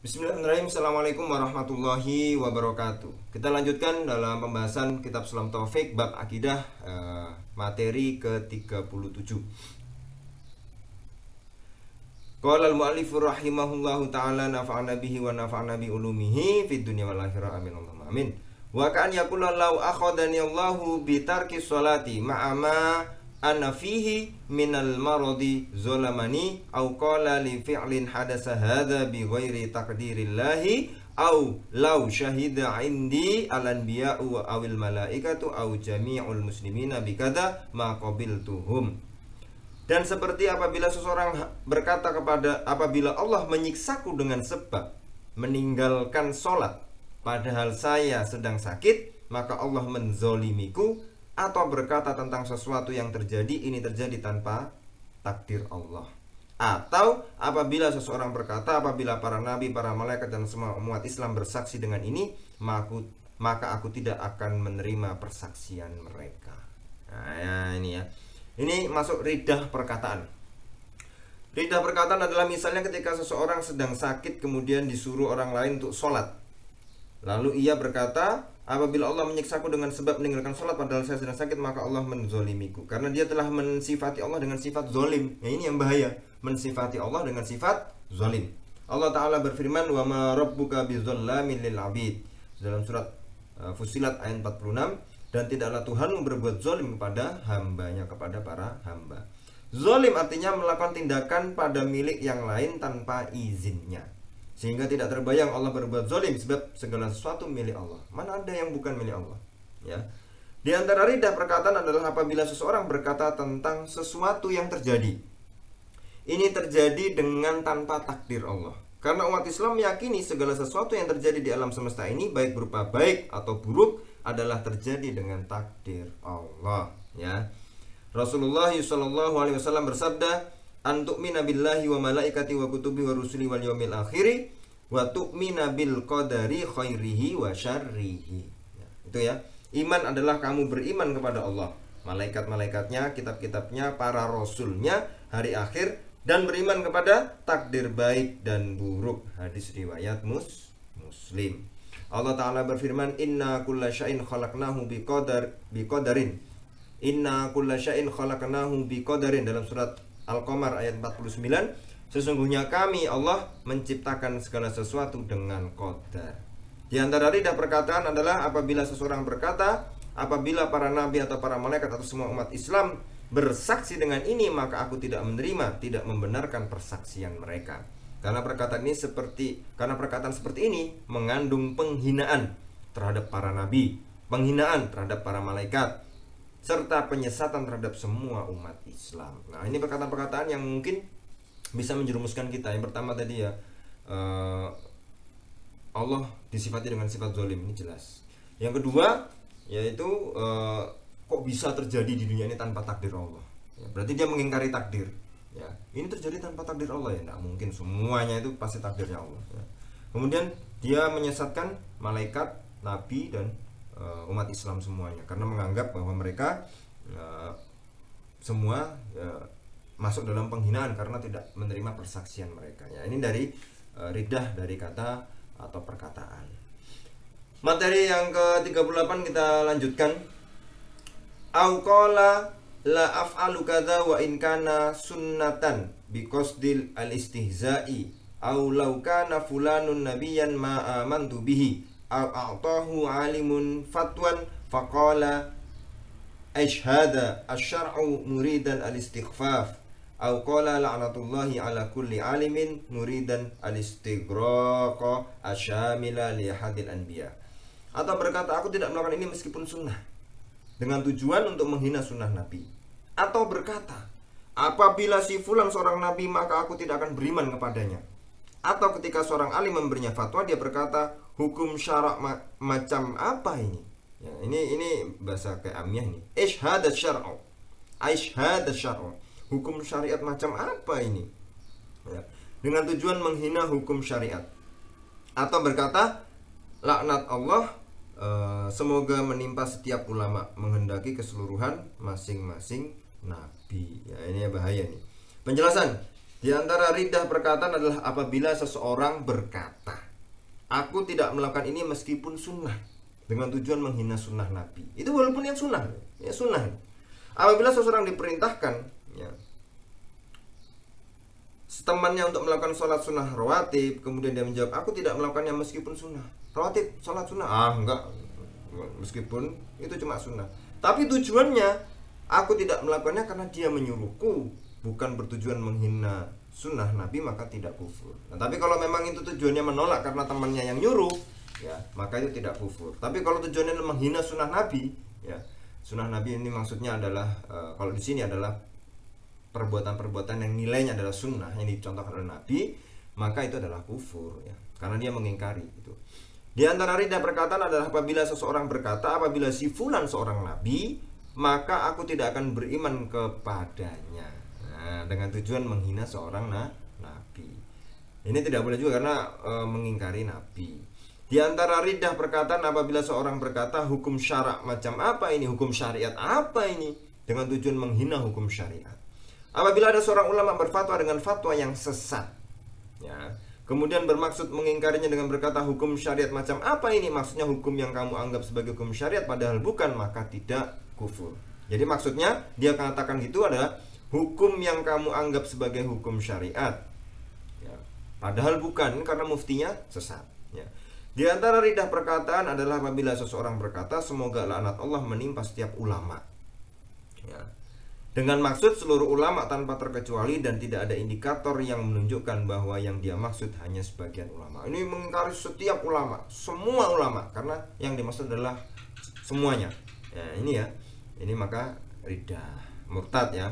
Bismillahirrahmanirrahim. Assalamualaikum warahmatullahi wabarakatuh. Kita lanjutkan dalam pembahasan kitab Sulam Taufik bab akidah, materi ke-37. Qala al-mu'allif rahimahullahu ta'ala nafa'ana bihi wa nafa'ana bi ulumihi fid dunya wal akhirah amin Allahumma amin. Wa ka'an yaqulu law akhadani Allahu bi tarki sholati ma'a ma ana fihi minal maradi zolamani au qala li fi'lin hadasa hadha bi ghairi taqdirillahi au law syahida indi al anbiya'u awil malaikatu au jami'ul muslimina bi kadza ma qabiltuhum. Dan seperti apabila seseorang berkata apabila Allah menyiksaku dengan sebab meninggalkan sholat padahal saya sedang sakit, maka Allah menzolimiku. Atau berkata tentang sesuatu yang terjadi, ini terjadi tanpa takdir Allah. Atau apabila seseorang berkata apabila para nabi, para malaikat dan semua umat Islam bersaksi dengan ini, maka aku tidak akan menerima persaksian mereka. Nah ya, ini ya. Ini masuk ridah perkataan. Ridah perkataan adalah misalnya ketika seseorang sedang sakit kemudian disuruh orang lain untuk sholat, lalu ia berkata, apabila Allah menyiksaku dengan sebab meninggalkan sholat padahal saya sedang sakit, maka Allah menzolimiku. Karena dia telah mensifati Allah dengan sifat zolim. Nah ini yang bahaya, mensifati Allah dengan sifat zolim. Allah Ta'ala berfirman, wa ma rabbuka bizollamin lil abid, dalam surat Fussilat ayat 46. Dan tidaklah Tuhanmu berbuat zolim kepada hambanya, kepada para hamba. Zolim artinya melakukan tindakan pada milik yang lain tanpa izinnya, sehingga tidak terbayang Allah berbuat zalim, sebab segala sesuatu milik Allah. Mana ada yang bukan milik Allah? Ya. Di antara ridah perkataan adalah apabila seseorang berkata tentang sesuatu yang terjadi, ini terjadi dengan tanpa takdir Allah. Karena umat Islam meyakini segala sesuatu yang terjadi di alam semesta ini, baik berupa baik atau buruk, adalah terjadi dengan takdir Allah. Ya. Rasulullah SAW bersabda, antu'mina billahi wa malaikati wa kutubi wa rusuli wal yawmil akhiri wa tu'mina bil qadari khairihi wa syarrihi. Ya, itu ya. Iman adalah kamu beriman kepada Allah, malaikat-malaikatnya, kitab-kitabnya, para rasulnya, hari akhir, dan beriman kepada takdir baik dan buruk. Hadis riwayat Muslim. Allah Ta'ala berfirman, inna kulla syai'in khalaqnahu biqadarin. Inna kulla syai'in khalaqnahu biqadarin, dalam surat Al-Qamar ayat 49. Sesungguhnya kami Allah menciptakan segala sesuatu dengan qadar. Di antara ridah perkataan adalah apabila seseorang berkata apabila para nabi atau para malaikat atau semua umat Islam bersaksi dengan ini, maka aku tidak menerima, tidak membenarkan persaksian mereka. Karena perkataan seperti ini mengandung penghinaan terhadap para nabi, penghinaan terhadap para malaikat, serta penyesatan terhadap semua umat Islam. Nah ini perkataan-perkataan yang mungkin bisa menjerumuskan kita. Yang pertama tadi ya, Allah disifati dengan sifat zalim, ini jelas. Yang kedua yaitu kok bisa terjadi di dunia ini tanpa takdir Allah, ya, berarti dia mengingkari takdir. Ya, ini terjadi tanpa takdir Allah, ya, tidak mungkin, semuanya itu pasti takdirnya Allah. Ya. Kemudian dia menyesatkan malaikat, nabi dan umat Islam semuanya, karena menganggap bahwa mereka semua masuk dalam penghinaan karena tidak menerima persaksian mereka. Ya, ini dari ridah dari kata atau perkataan. Materi yang ke-38 kita lanjutkan. Au qala la af'alu kadza wa in kana sunnatan biqasdil al-istihza'i au law kana fulanun nabiyyan ma amantu bihi a'tahu alimun fatwan faqala ashhada asy-syar'u muridan al-istighfaf au qala la'natullahi ala kulli alimin muridan al-istighraq asyamila li hadil anbiya. Atau berkata aku tidak melakukan ini meskipun sunnah, dengan tujuan untuk menghina sunnah Nabi. Atau berkata apabila si fulan seorang nabi maka aku tidak akan beriman kepadanya. Atau ketika seorang alim memberinya fatwa, dia berkata hukum syarak macam apa ini? Ya, ini bahasa kayak amiyah nih. Ishhad syar'u. Ishhad syar'u. Hukum syariat macam apa ini? Ya, dengan tujuan menghina hukum syariat. Atau berkata laknat Allah semoga menimpa setiap ulama menghendaki keseluruhan masing-masing nabi. Ya, ini bahaya nih. Penjelasan. Di antara ridah perkataan adalah apabila seseorang berkata aku tidak melakukan ini meskipun sunnah, dengan tujuan menghina sunnah Nabi. Itu walaupun yang sunnah, ya sunnah. Apabila seseorang diperintahkan, ya, temannya untuk melakukan sholat sunnah rawatib, kemudian dia menjawab, aku tidak melakukannya meskipun sunnah. Rawatib, sholat sunnah, enggak, meskipun itu cuma sunnah. Tapi tujuannya, aku tidak melakukannya karena dia menyuruhku, bukan bertujuan menghina sunnah Nabi, maka tidak kufur. Nah, tapi kalau memang itu tujuannya menolak karena temannya yang nyuruh, ya, maka itu tidak kufur. Tapi kalau tujuannya menghina sunnah Nabi, ya, sunnah Nabi ini maksudnya adalah kalau di sini adalah perbuatan-perbuatan yang nilainya adalah sunnah yang dicontohkan oleh Nabi, maka itu adalah kufur, ya, karena dia mengingkari itu. Di antara ridah perkataan adalah apabila seseorang berkata, apabila si fulan seorang nabi, maka aku tidak akan beriman kepadanya. Nah, dengan tujuan menghina seorang nabi. Ini tidak boleh juga karena mengingkari nabi. Di antara ridah perkataan apabila seorang berkata, hukum syarak macam apa ini, hukum syariat apa ini, dengan tujuan menghina hukum syariat. Apabila ada seorang ulama berfatwa dengan fatwa yang sesat, ya, kemudian bermaksud mengingkarinya dengan berkata hukum syariat macam apa ini, maksudnya hukum yang kamu anggap sebagai hukum syariat padahal bukan, maka tidak kufur. Jadi maksudnya dia katakan itu adalah hukum yang kamu anggap sebagai hukum syariat, ya, padahal bukan, karena muftinya sesat, ya. Di antara ridah perkataan adalah apabila seseorang berkata, semoga laknat Allah menimpa setiap ulama, ya, dengan maksud seluruh ulama tanpa terkecuali dan tidak ada indikator yang menunjukkan bahwa yang dia maksud hanya sebagian ulama. Ini mengingkari setiap ulama, semua ulama, karena yang dimaksud adalah semuanya. Ya, ini ya, ini maka ridah murtad, ya.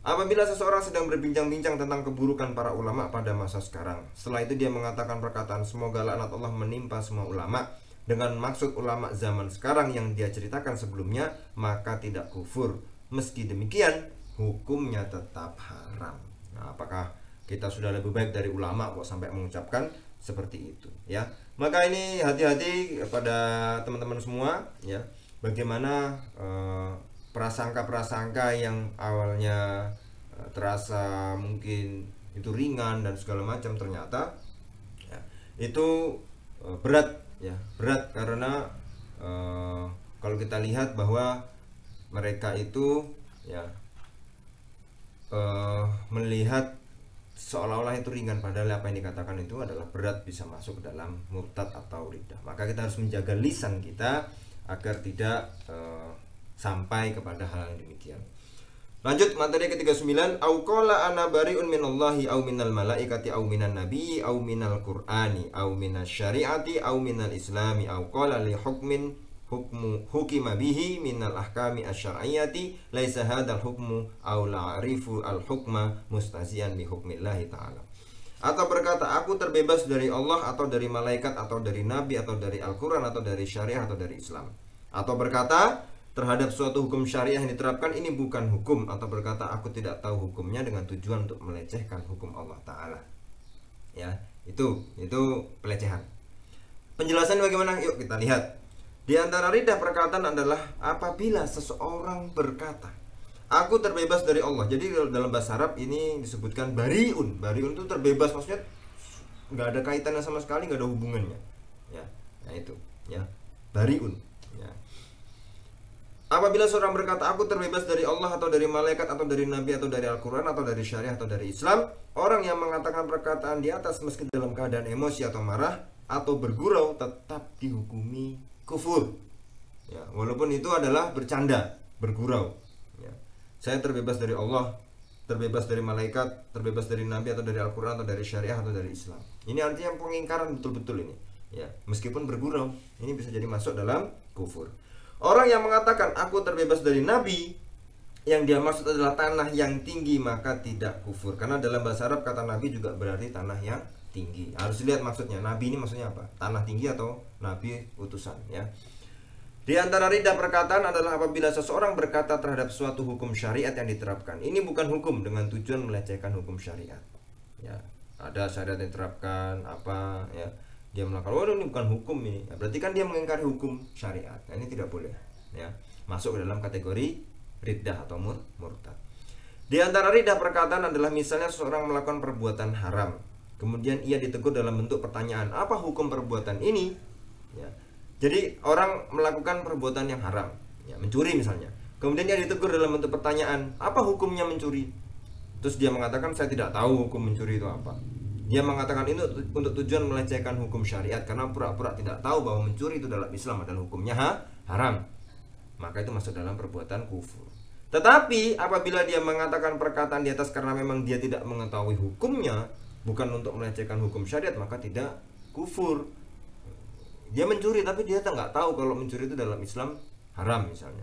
Apabila seseorang sedang berbincang-bincang tentang keburukan para ulama pada masa sekarang, setelah itu dia mengatakan perkataan semoga laknat Allah menimpa semua ulama, dengan maksud ulama zaman sekarang yang dia ceritakan sebelumnya, maka tidak kufur. Meski demikian, hukumnya tetap haram. Nah, apakah kita sudah lebih baik dari ulama kok sampai mengucapkan seperti itu, ya? Maka ini hati-hati kepada teman-teman semua, ya. Bagaimana prasangka-prasangka yang awalnya terasa mungkin itu ringan dan segala macam, ternyata, ya, itu berat, ya, berat karena kalau kita lihat bahwa mereka itu, ya, melihat seolah-olah itu ringan, padahal apa yang dikatakan itu adalah berat, bisa masuk ke dalam murtad atau riddah. Maka kita harus menjaga lisan kita agar tidak sampai kepada hal yang demikian. Lanjut materi ke-39, au qala ana bari'un minallahi au minal malaikati au minan nabiyyi au minal qur'ani au minas syari'ati au minal islami au qala li hukmin hukima bihi minal ahkami asyar'iyyati laisa hadzal hukmu aw la'rifu al hukma mustazian bi hukmillahi ta'ala. Atau berkata, aku terbebas dari Allah atau dari malaikat atau dari nabi atau dari Al-Qur'an atau dari syariah atau dari Islam. Atau berkata, terhadap suatu hukum syariah yang diterapkan ini bukan hukum, atau berkata aku tidak tahu hukumnya dengan tujuan untuk melecehkan hukum Allah Ta'ala. Ya, itu pelecehan. Penjelasan bagaimana? Yuk kita lihat. Di antara ridah perkataan adalah apabila seseorang berkata, aku terbebas dari Allah. Jadi dalam bahasa Arab ini disebutkan bariun. Bariun itu terbebas, maksudnya nggak ada kaitannya sama sekali, nggak ada hubungannya. Ya, nah itu, ya, bariun. Ya. Apabila seorang berkata, aku terbebas dari Allah atau dari malaikat atau dari nabi atau dari Al-Quran atau dari syariah atau dari Islam, orang yang mengatakan perkataan di atas meski dalam keadaan emosi atau marah atau bergurau tetap dihukumi kufur, ya, walaupun itu adalah bercanda, bergurau, ya. Saya terbebas dari Allah, terbebas dari malaikat, terbebas dari nabi atau dari Al-Quran atau dari syariah atau dari Islam. Ini artinya pengingkaran betul-betul ini, ya, meskipun bergurau, ini bisa jadi masuk dalam kufur. Orang yang mengatakan aku terbebas dari nabi, yang dia maksud adalah tanah yang tinggi, maka tidak kufur, karena dalam bahasa Arab kata nabi juga berarti tanah yang tinggi. Harus lihat maksudnya, nabi ini maksudnya apa? Tanah tinggi atau nabi utusan, ya. Di antara ridah perkataan adalah apabila seseorang berkata terhadap suatu hukum syariat yang diterapkan, ini bukan hukum, dengan tujuan melecehkan hukum syariat, ya. Ada syariat yang diterapkan apa, ya, dia melakukan, oh ini bukan hukum ini, ya, berarti kan dia mengingkari hukum syariat. Nah, ini tidak boleh, ya, masuk ke dalam kategori ridah atau murtad. Di antara ridah perkataan adalah misalnya seseorang melakukan perbuatan haram, kemudian ia ditegur dalam bentuk pertanyaan, apa hukum perbuatan ini? Ya. Jadi orang melakukan perbuatan yang haram, ya, mencuri misalnya. Kemudian dia ditegur dalam bentuk pertanyaan, apa hukumnya mencuri? Terus dia mengatakan, saya tidak tahu hukum mencuri itu apa. Dia mengatakan itu untuk tujuan melecehkan hukum syariat, karena pura-pura tidak tahu bahwa mencuri itu dalam Islam adalah hukumnya haram. Maka itu masuk dalam perbuatan kufur. Tetapi apabila dia mengatakan perkataan di atas karena memang dia tidak mengetahui hukumnya, bukan untuk melecehkan hukum syariat, maka tidak kufur. Dia mencuri tapi dia nggak tahu kalau mencuri itu dalam Islam haram misalnya.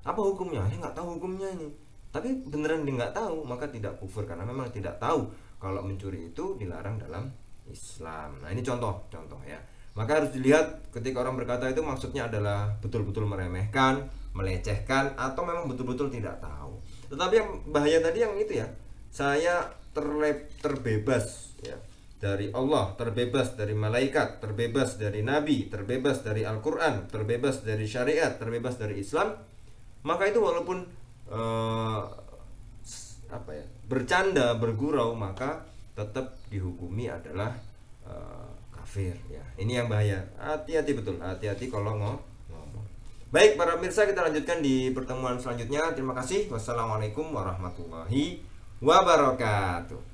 Apa hukumnya? Dia nggak tahu hukumnya ini. Tapi beneran dia nggak tahu, maka tidak kufur karena memang tidak tahu kalau mencuri itu dilarang dalam Islam. Nah, ini contoh ya. Maka harus dilihat ketika orang berkata itu maksudnya adalah betul-betul meremehkan, melecehkan, atau memang betul-betul tidak tahu. Tetapi yang bahaya tadi yang itu ya, saya terbebas ya dari Allah, terbebas dari malaikat, terbebas dari nabi, terbebas dari Al-Quran, terbebas dari syariat, terbebas dari Islam, maka itu walaupun bercanda, bergurau, maka tetap dihukumi adalah kafir ya. Ini yang bahaya. Hati-hati betul, hati-hati kalau ngomong. Baik para pemirsa, kita lanjutkan di pertemuan selanjutnya. Terima kasih. Wassalamualaikum warahmatullahi wabarakatuh.